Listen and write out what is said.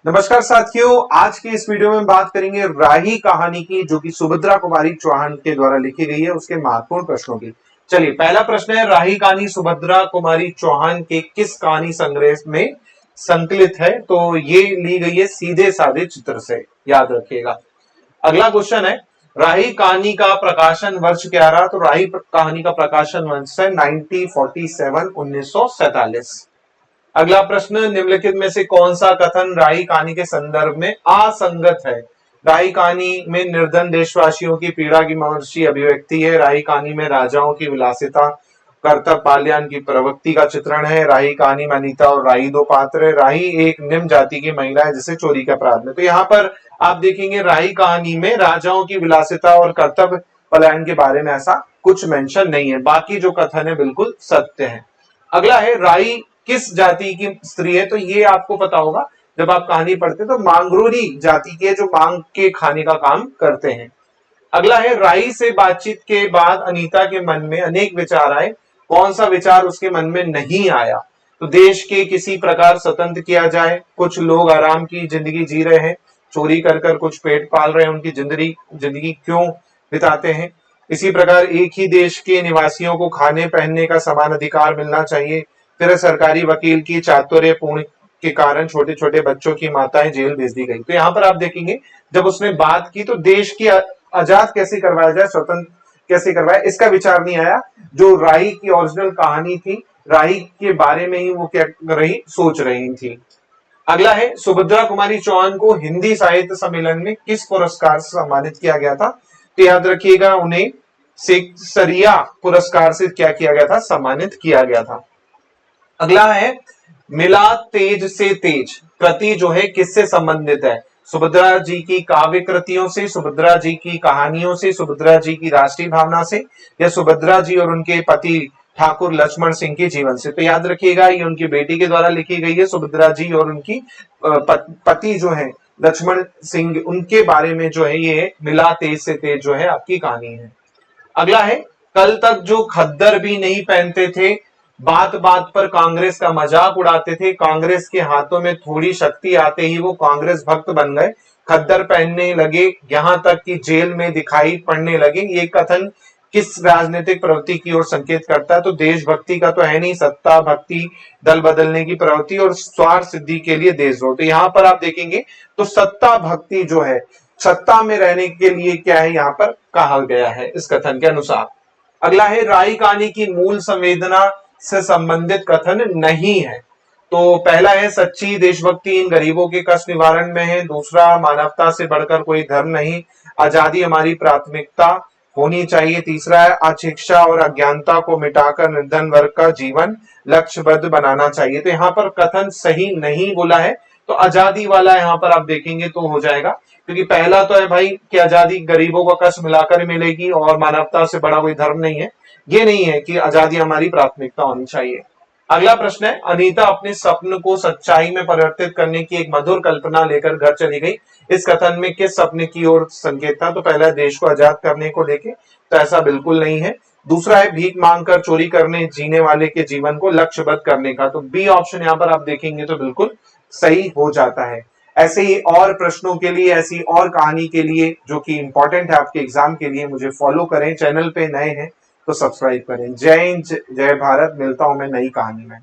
नमस्कार साथियों, आज की इस वीडियो में बात करेंगे राही कहानी की, जो कि सुभद्रा कुमारी चौहान के द्वारा लिखी गई है, उसके महत्वपूर्ण प्रश्नों की। चलिए, पहला प्रश्न है, राही कहानी सुभद्रा कुमारी चौहान के किस कहानी संग्रह में संकलित है? तो ये ली गई है सीधे साधे चित्र से, याद रखिएगा। अगला क्वेश्चन है, राही कहानी का प्रकाशन वर्ष क्या रहा? तो राही कहानी का प्रकाशन वर्ष है 1947। अगला प्रश्न, निम्नलिखित में से कौन सा कथन राही कहानी के संदर्भ में असंगत है? राही कहानी में निर्धन देशवासियों की पीड़ा की महर्षि अभिव्यक्ति है। राही कहानी में राजाओं की विलासिता, कर्तव्य पाल्यान की प्रवृत्ति का चित्रण है। राही कहानी में अनीता और राही दो पात्र है। राही एक निम्न जाति की महिला है जिसे चोरी के अपराध में। तो यहाँ पर आप देखेंगे राही कहानी में राजाओं की विलासिता और कर्तव्य पलायन के बारे में ऐसा कुछ मेंशन नहीं है, बाकी जो कथन है बिल्कुल सत्य है। अगला है, राही किस जाति की स्त्री है? तो ये आपको पता होगा, जब आप कहानी पढ़ते हैं तो मांगरूरी जाति के, जो मांग के खाने का काम करते हैं। अगला है, राही से बातचीत के बाद अनीता के मन में अनेक विचार आए, कौन सा विचार उसके मन में नहीं आया? तो देश के किसी प्रकार स्वतंत्र किया जाए, कुछ लोग आराम की जिंदगी जी रहे हैं, चोरी कर कर कुछ पेट पाल रहे हैं, उनकी जिंदगी क्यों बिताते हैं? इसी प्रकार एक ही देश के निवासियों को खाने पहनने का समान अधिकार मिलना चाहिए। फिर सरकारी वकील की चातुर्य पूर्ण के कारण छोटे छोटे बच्चों की माताएं जेल भेज दी गई। तो यहाँ पर आप देखेंगे, जब उसने बात की तो देश की आजाद कैसे करवाया जाए, स्वतंत्र कैसे करवाया, इसका विचार नहीं आया। जो राही की ओरिजिनल कहानी थी, राही के बारे में ही वो क्या रही, सोच रही थी। अगला है, सुभद्रा कुमारी चौहान को हिंदी साहित्य सम्मेलन में किस पुरस्कार से सम्मानित किया गया था? तो याद रखिएगा, उन्हें सेक्सरिया पुरस्कार से क्या किया गया था? सम्मानित किया गया था। अगला है, मिला तेज से तेज कृति जो है किससे संबंधित है? सुभद्रा जी की काव्य कृतियों से, सुभद्रा जी की कहानियों से, सुभद्रा जी की राष्ट्रीय भावना से, या सुभद्रा जी और उनके पति ठाकुर लक्ष्मण सिंह के जीवन से? तो याद रखिएगा, ये उनकी बेटी के द्वारा लिखी गई है। सुभद्रा जी और उनकी पति जो है लक्ष्मण सिंह, उनके बारे में जो है ये मिला तेज से तेज जो है आपकी कहानी है। अगला है, कल तक जो खद्दर भी नहीं पहनते थे, बात बात पर कांग्रेस का मजाक उड़ाते थे, कांग्रेस के हाथों में थोड़ी शक्ति आते ही वो कांग्रेस भक्त बन गए, खद्दर पहनने लगे, यहां तक कि जेल में दिखाई पड़ने लगे, ये कथन किस राजनीतिक प्रवृत्ति की ओर संकेत करता है? तो देशभक्ति का तो है नहीं, सत्ता भक्ति, दल बदलने की प्रवृत्ति और स्वार्थ सिद्धि के लिए देशद्रोह। तो यहां पर आप देखेंगे तो सत्ता भक्ति जो है, सत्ता में रहने के लिए क्या है यहाँ पर कहा गया है इस कथन के अनुसार। अगला है, राही कहानी की मूल संवेदना से संबंधित कथन नहीं है। तो पहला है, सच्ची देशभक्ति इन गरीबों के कष्ट निवारण में है। दूसरा, मानवता से बढ़कर कोई धर्म नहीं, आजादी हमारी प्राथमिकता होनी चाहिए। तीसरा है, अशिक्षा और अज्ञानता को मिटाकर निर्धन वर्ग का जीवन लक्ष्यबद्ध बनाना चाहिए। तो यहाँ पर कथन सही नहीं बोला है, तो आजादी वाला यहाँ पर आप देखेंगे तो हो जाएगा, क्योंकि पहला तो है भाई कि आजादी गरीबों का कष्ट मिलाकर मिलेगी और मानवता से बड़ा कोई धर्म नहीं है, ये नहीं है कि आजादी हमारी प्राथमिकता होनी चाहिए। अगला प्रश्न है, अनीता अपने स्वप्न को सच्चाई में परिवर्तित करने की एक मधुर कल्पना लेकर घर चली गई, इस कथन में किस सपने की ओर संकेत था? तो पहला, देश को आजाद करने को लेके, तो ऐसा बिल्कुल नहीं है। दूसरा है, भीख मांगकर चोरी करने जीने वाले के जीवन को लक्ष्यबद्ध करने का। तो बी ऑप्शन यहाँ पर आप देखेंगे तो बिल्कुल सही हो जाता है। ऐसे ही और प्रश्नों के लिए, ऐसी और कहानी के लिए जो कि इंपॉर्टेंट है आपके एग्जाम के लिए, मुझे फॉलो करें। चैनल पे नए हैं तो सब्सक्राइब करें। जय हिंद, जय भारत। मिलता हूं मैं नई कहानी में।